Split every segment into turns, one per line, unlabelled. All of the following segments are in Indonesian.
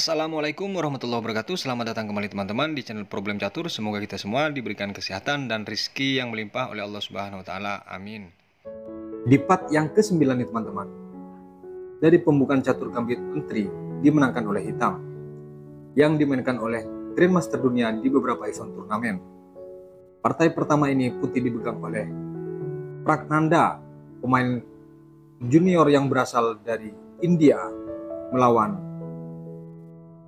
Assalamualaikum warahmatullahi wabarakatuh. Selamat datang kembali teman-teman di channel Problem Catur. Semoga kita semua diberikan kesehatan dan rizki yang melimpah oleh Allah Subhanahu wa taala. Amin.
Di part yang ke-9 nih teman-teman, dari pembukaan catur gambit menteri dimenangkan oleh hitam, yang dimainkan oleh Grandmaster dunia di beberapa event turnamen. Partai pertama ini putih dipegang oleh Pragnanda, pemain junior yang berasal dari India, melawan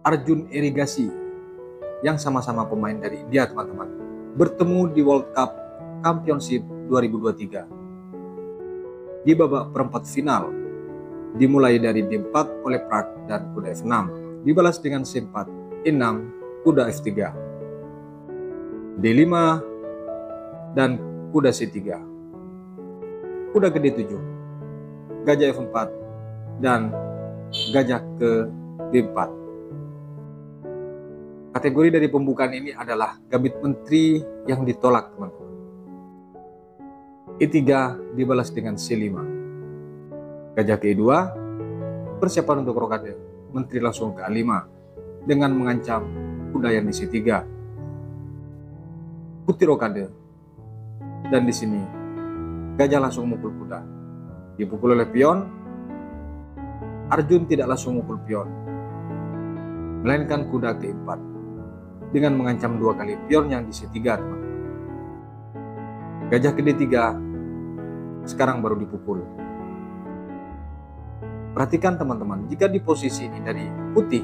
Arjun Irigasi yang sama-sama pemain dari India teman-teman, bertemu di World Cup Championship 2023. Di babak perempat final, dimulai dari D4 oleh Prag dan kuda F6, dibalas dengan C4, E6, kuda F3, D5, dan kuda C3, kuda ke D7, gajah F4, dan gajah ke D4. Kategori dari pembukaan ini adalah gambit menteri yang ditolak teman-teman. E3 dibalas dengan C5. Gajah ke E2, persiapan untuk rokade. Menteri langsung ke A5 dengan mengancam kuda yang di C3. Putih rokade. Dan di sini gajah langsung mukul kuda. Dipukul oleh pion. Arjun tidak langsung mukul pion, melainkan kuda ke E4 dengan mengancam 2 kali pion yang di C3 teman-teman. Gajah ke D3 sekarang baru dipukul. Perhatikan teman-teman, jika di posisi ini dari putih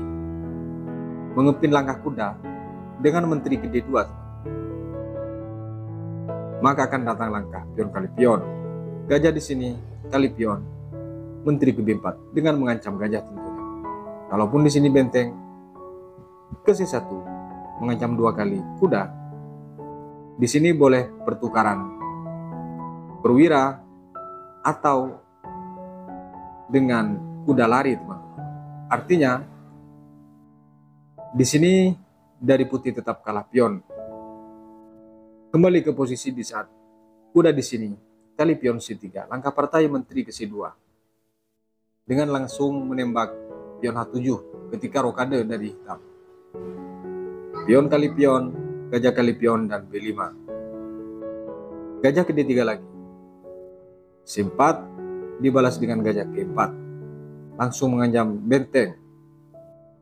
mengepin langkah kuda dengan menteri ke D2 maka akan datang langkah pion kali pion. Gajah di sini kali pion, menteri ke B4 dengan mengancam gajah tentunya. Kalaupun di sini benteng ke C1 mengancam 2 kali kuda. Di sini boleh pertukaran perwira atau dengan kuda lari, teman-teman. Artinya di sini dari putih tetap kalah pion. Kembali ke posisi di saat kuda di sini kali pion C3, langkah partai menteri ke C2 dengan langsung menembak pion H7 ketika rokade dari hitam. Pion kali pion, gajah kali pion, dan B5. Gajah ke D3 lagi. C4 dibalas dengan gajah ke 4. Langsung mengancam benteng.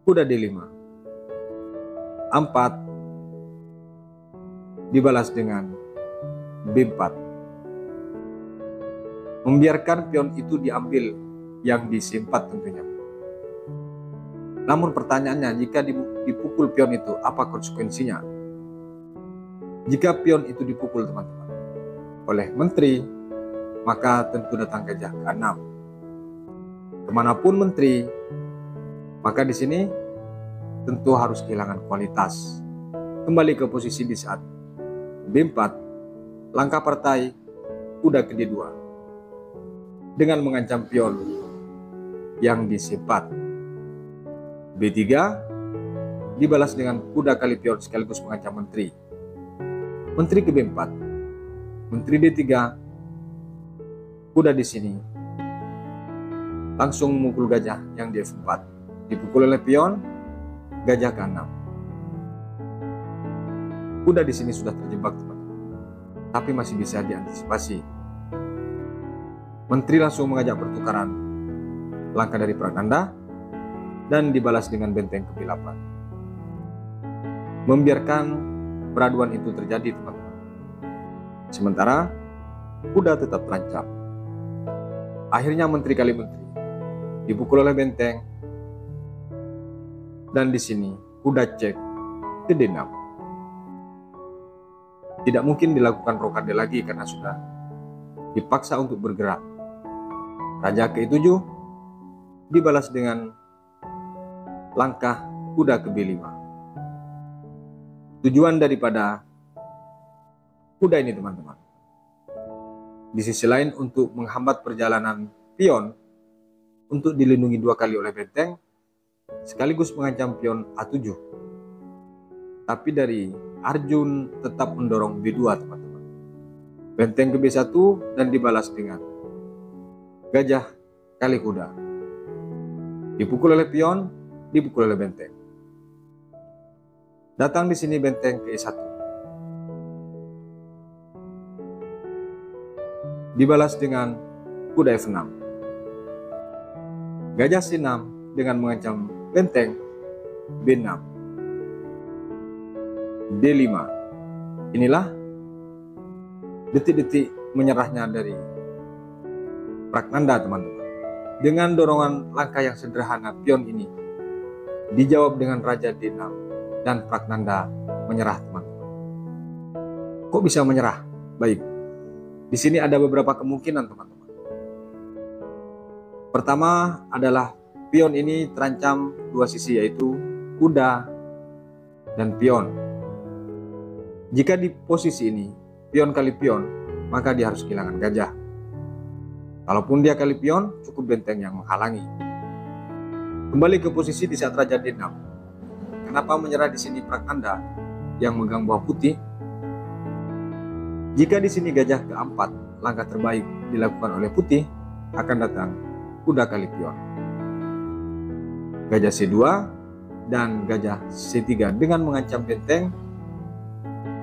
Kuda D5. 4 dibalas dengan B4. Membiarkan pion itu diambil yang di C4 tentunya. Namun pertanyaannya, jika dipukul pion itu, apa konsekuensinya? Jika pion itu dipukul teman-teman oleh menteri, maka tentu datang gajah ke 6. Kemanapun menteri, maka di sini tentu harus kehilangan kualitas. Kembali ke posisi di saat B4, langkah partai kuda ke D2 dengan mengancam pion yang di C4. B3 dibalas dengan kuda kali pion sekaligus mengancam menteri. Menteri ke B4. Menteri D3. Kuda di sini langsung memukul gajah yang di F4. Dipukul oleh pion, gajah ke 6. Kuda di sini sudah terjebak teman-teman, tapi masih bisa diantisipasi. Menteri langsung mengajak pertukaran langkah dari Pragnanda dan dibalas dengan benteng ke B8. Membiarkan peraduan itu terjadi teman-teman. Sementara kuda tetap terancam. Akhirnya menteri kali menteri dipukul oleh benteng, dan di sini kuda cek ke D6. Tidak mungkin dilakukan rokade lagi karena sudah dipaksa untuk bergerak. Raja ke E7 dibalas dengan langkah kuda ke B5. Tujuan daripada kuda ini teman-teman, di sisi lain untuk menghambat perjalanan pion untuk dilindungi 2 kali oleh benteng, sekaligus mengancam pion A7. Tapi dari Arjun tetap mendorong B2 teman-teman. Benteng ke B1 dan dibalas dengan gajah kali kuda. Dipukul oleh pion, dipukul oleh benteng. Datang di sini benteng ke E1. Dibalas dengan kuda F6. Gajah C6 dengan mengancam benteng B6. D5. Inilah detik-detik menyerahnya dari Pragnanda, teman-teman. Dengan dorongan langkah yang sederhana, pion ini dijawab dengan Raja D6 dan Pragnanda menyerah, teman-teman. Kok bisa menyerah? Baik, di sini ada beberapa kemungkinan, teman-teman. Pertama adalah pion ini terancam dua sisi, yaitu kuda dan pion. Jika di posisi ini pion kali pion, maka dia harus kehilangan gajah. Kalaupun dia kali pion, cukup benteng yang menghalangi. Kembali ke posisi di saat Raja D6. Kenapa menyerah di sini Pragnanda yang megang buah putih? Jika di sini gajah keempat, langkah terbaik dilakukan oleh putih akan datang kuda kali pion. Gajah C2 dan gajah C3 dengan mengancam benteng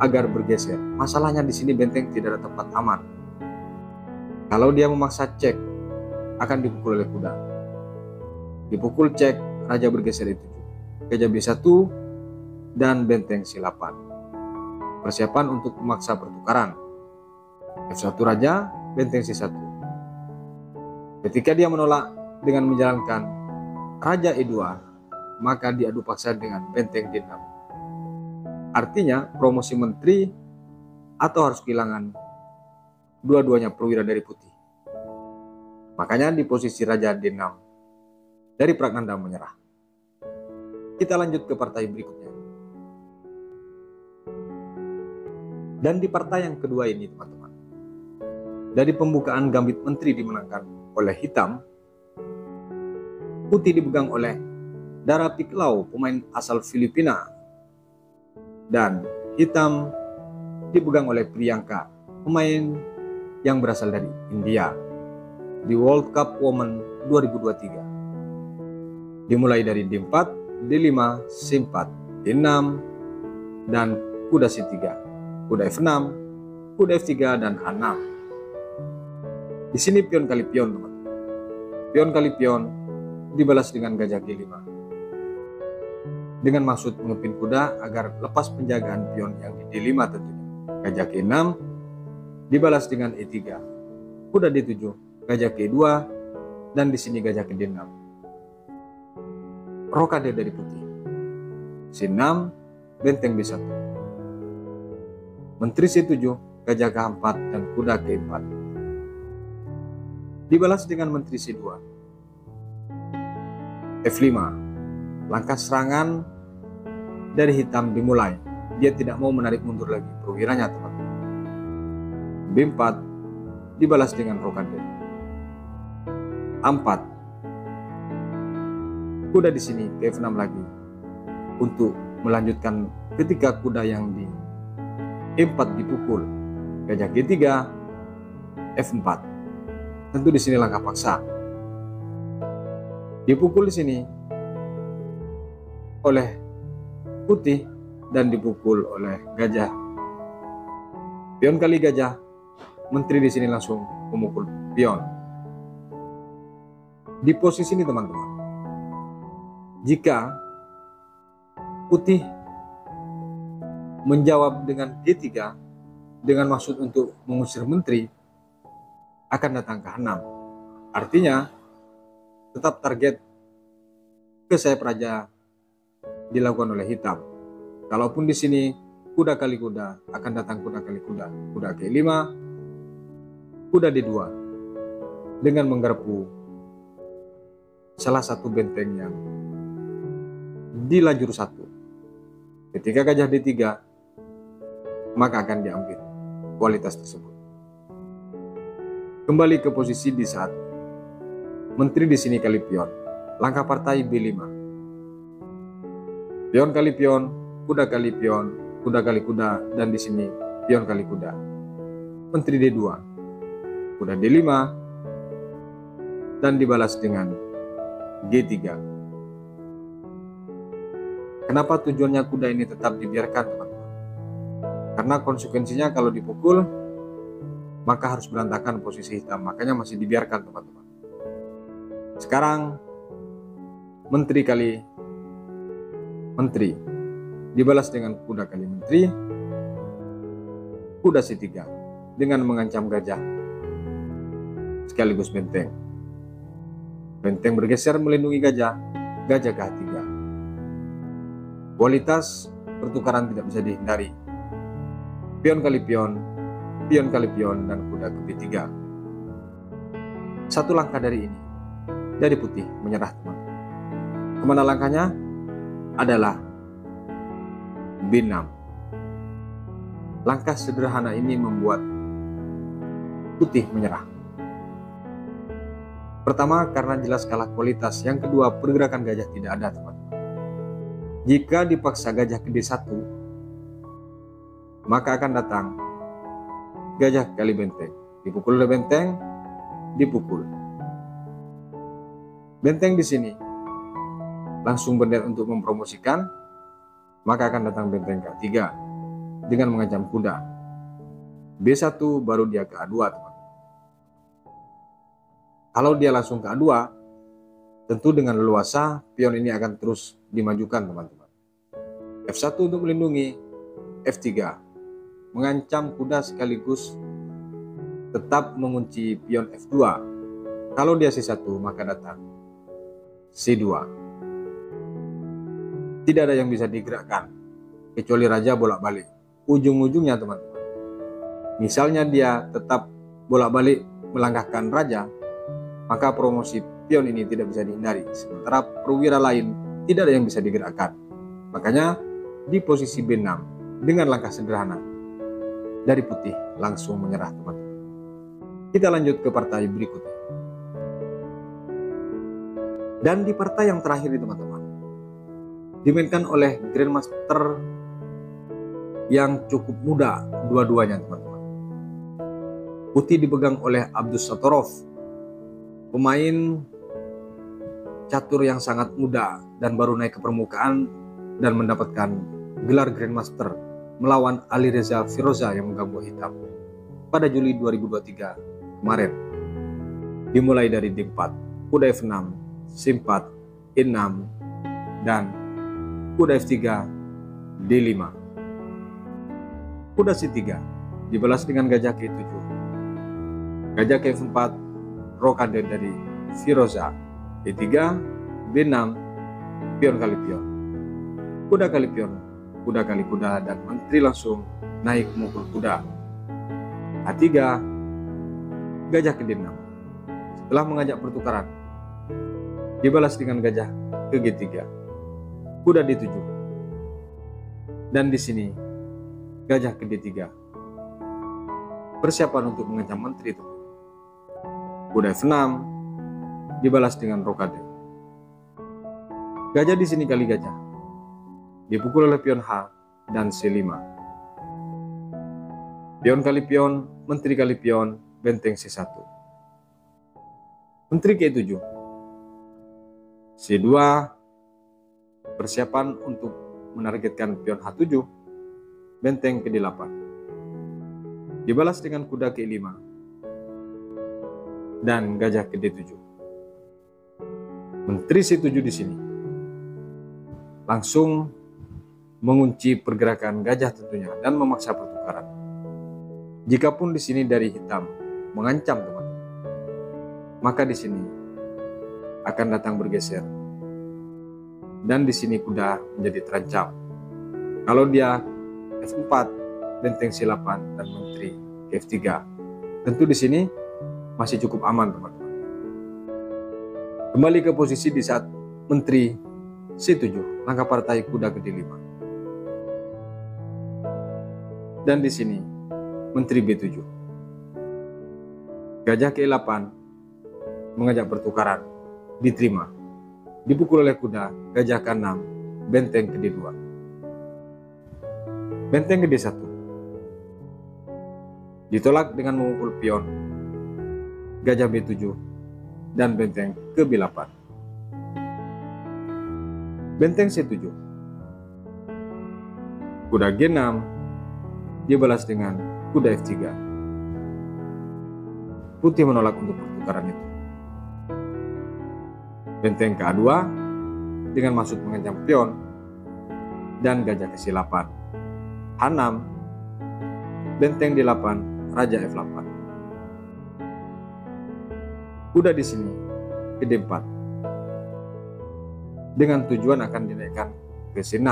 agar bergeser. Masalahnya di sini benteng tidak ada tempat aman. Kalau dia memaksa cek, akan dipukul oleh kuda. Dipukul cek, raja bergeser itu. Gajah B1 dan benteng C8. Persiapan untuk memaksa pertukaran. F1 raja, benteng C1. Ketika dia menolak dengan menjalankan raja E2, maka diadu paksa dengan benteng D6. Artinya promosi menteri atau harus kehilangan dua-duanya perwira dari putih. Makanya di posisi Raja D6 dari Pragnanda menyerah. Kita lanjut ke partai berikutnya. Dan di partai yang kedua ini, teman-teman, dari pembukaan gambit menteri dimenangkan oleh hitam, putih dipegang oleh Dara Piklao, pemain asal Filipina, dan hitam dipegang oleh Priyanka, pemain yang berasal dari India di World Cup Women 2023. Dimulai dari D4, D5, C4, D6, dan kuda C3, kuda F6, kuda F3, dan H6. Di sini pion kali pion, teman-teman. Pion kali pion dibalas dengan gajah G5. Dengan maksud mengepin kuda agar lepas penjagaan pion yang di D5 tentunya. Gajah G6 dibalas dengan E3. Kuda D7, gajah G2, dan di sini gajah ke D6. Rokade dari putih. C6, benteng B1. Menteri C7, gajah K4, dan kuda K4. Dibalas dengan menteri C2. F5. Langkah serangan dari hitam dimulai. Dia tidak mau menarik mundur lagi perwiranya, teman-teman. B4 dibalas dengan rokade. A4. Kuda di sini ke F6 lagi untuk melanjutkan ketika kuda yang di E4 dipukul. Gajah G3, F4. Tentu di sini langkah paksa. Dipukul di sini oleh putih dan dipukul oleh gajah. Pion kali gajah, menteri di sini langsung memukul pion. Di posisi ini, teman-teman, jika putih menjawab dengan D3 dengan maksud untuk mengusir menteri, akan datang ke H6. Artinya tetap target ke sayap raja dilakukan oleh hitam. Kalaupun di sini kuda kali kuda, akan datang kuda kali kuda. Kuda G5, kuda D2 dengan menggarpu salah satu benteng yang di lajur 1. Ketika gajah D3, maka akan diambil kualitas tersebut. Kembali ke posisi di saat menteri di sini kali pion. Langkah partai B5. Pion kali pion, kuda kali pion, kuda kali kuda, dan di sini pion kali kuda. Menteri D2, kuda D5, dan dibalas dengan G3. Kenapa tujuannya kuda ini tetap dibiarkan, teman-teman? Karena konsekuensinya kalau dipukul, maka harus berantakan posisi hitam. Makanya masih dibiarkan, teman-teman. Sekarang, menteri dibalas dengan kuda kali menteri, kuda C3 dengan mengancam gajah sekaligus benteng. Benteng bergeser melindungi gajah, gajah ke A3. Kualitas pertukaran tidak bisa dihindari. Pion kali pion, dan kuda ke B3. Satu langkah dari ini, dari putih menyerah, teman. Kemana langkahnya? Adalah B6. Langkah sederhana ini membuat putih menyerah. Pertama, karena jelas kalah kualitas. Yang kedua, pergerakan gajah tidak ada, teman. Jika dipaksa gajah ke D1, maka akan datang gajah kali benteng. Dipukul oleh benteng, dipukul. Benteng di sini langsung berniat untuk mempromosikan, maka akan datang benteng ke A3 dengan mengancam kuda. B1 baru dia ke A2, teman. Kalau dia langsung ke A2, tentu dengan leluasa pion ini akan terus dimajukan, teman-teman. F1 untuk melindungi, F3 mengancam kuda sekaligus tetap mengunci pion F2. Kalau dia C1, maka datang C2. Tidak ada yang bisa digerakkan kecuali raja bolak-balik. Ujung-ujungnya, teman-teman, misalnya dia tetap bolak-balik melangkahkan raja, maka promosi pion ini tidak bisa dihindari. Sementara perwira lain tidak ada yang bisa digerakkan. Makanya di posisi B6 dengan langkah sederhana dari putih langsung menyerah, teman-teman. Kita lanjut ke partai berikutnya. Dan di partai yang terakhir ini, teman-teman, dimainkan oleh Grandmaster yang cukup muda dua-duanya, teman-teman. Putih dipegang oleh Abdus Satorov, pemain catur yang sangat muda dan baru naik ke permukaan dan mendapatkan gelar Grandmaster melawan Ali Reza Firoza yang mengganggu hitam pada Juli 2023 kemarin. Dimulai dari D4, kuda F6, C4, E6, dan kuda F3, D5. Kuda C3 dibalas dengan gajah ke7. Gajah ke F4, rokade dari Firoza. E3, B6, pion kali pion. Kuda kali pion, kuda kali kuda, dan menteri langsung naik memukul kuda. A3, gajah ke D6. Setelah mengajak pertukaran, dibalas dengan gajah ke G3. Kuda D7. Dan di sini gajah ke D3. Persiapan untuk mengancam menteri itu. Kuda F6 dibalas dengan rokade. Gajah di sini kali gajah. Dipukul oleh pion H dan C5. Pion kali pion, menteri kali pion, benteng C1. Menteri ke7. C2, persiapan untuk menargetkan pion H7, benteng ke8. Dibalas dengan kuda ke5 dan gajah ke D7. Menteri C7 di sini langsung mengunci pergerakan gajah tentunya dan memaksa pertukaran. Jikapun di sini dari hitam mengancam, teman-teman, maka di sini akan datang bergeser. Dan di sini kuda menjadi terancam. Kalau dia F4, benteng C8 dan menteri ke F3, tentu di sini masih cukup aman, teman-teman. Kembali ke posisi di saat menteri C7, langkah partai kuda ke D5. Dan di sini menteri B7. Gajah ke E8 mengajak pertukaran, diterima. Dipukul oleh kuda, gajah ke 6, benteng ke D2. Benteng ke D1. Ditolak dengan memukul pion, gajah B7, dan benteng ke B8. Benteng C7. Kuda G6 dibalas dengan kuda F3. Putih menolak untuk pertukaran itu. Benteng ke-A2 dengan maksud mengancam pion dan gajah ke C8. H6, benteng D8, raja F8. Kuda di sini ke D4 dengan tujuan akan dinaikkan ke C6.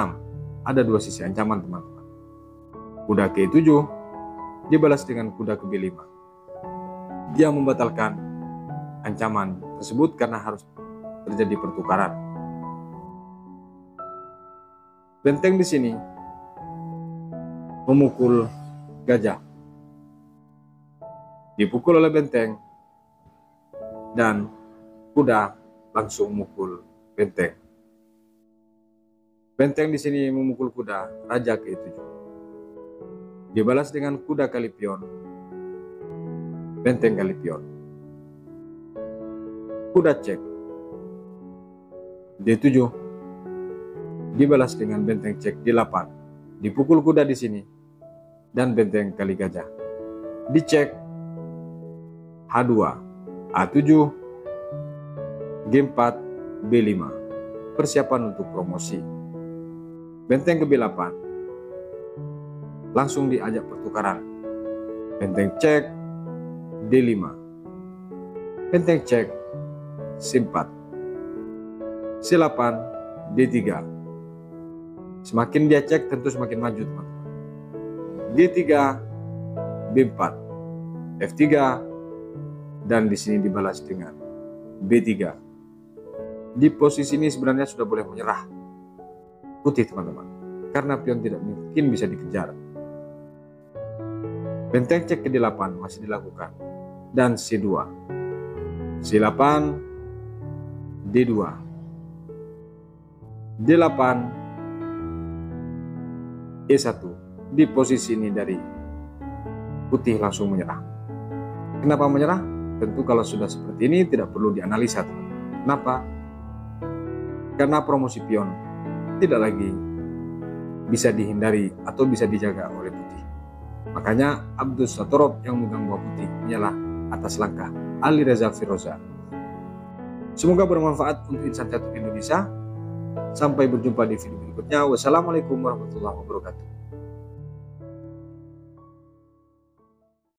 Ada dua sisi ancaman, teman-teman. Kuda ke E7 dibalas dengan kuda ke B5. Dia membatalkan ancaman tersebut karena harus terjadi pertukaran. Benteng di sini memukul gajah. Dipukul oleh benteng dan kuda langsung memukul benteng. Benteng di sini memukul kuda, raja ke E7. Dibalas dengan kuda kali pion, benteng kali pion. Kuda cek. D7 dibalas dengan benteng cek D8. Dipukul kuda di sini dan benteng kali gajah. Dicek H2, A7, G4, B5. Persiapan untuk promosi. Benteng ke B8 langsung diajak pertukaran. Benteng cek D5. Benteng cek C4. C8, D3. Semakin dia cek tentu semakin maju, teman-teman. D3, B4, F3, dan di sini dibalas dengan B3. Di posisi ini sebenarnya sudah boleh menyerah putih, teman-teman, karena pion tidak mungkin bisa dikejar. Benteng cek ke D8 masih dilakukan, dan C2, C8, D2, D8, E1. Di posisi ini dari putih langsung menyerah. Kenapa menyerah? Tentu kalau sudah seperti ini tidak perlu dianalisa, teman-teman. Kenapa? Karena promosi pion tidak lagi bisa dihindari atau bisa dijaga oleh putih. Makanya Abdus Satorov yang memegang buah putih menyalah atas langkah Ali Reza Firoza. Semoga bermanfaat untuk insan catur Indonesia. Sampai berjumpa di video berikutnya. Wassalamualaikum warahmatullahi wabarakatuh.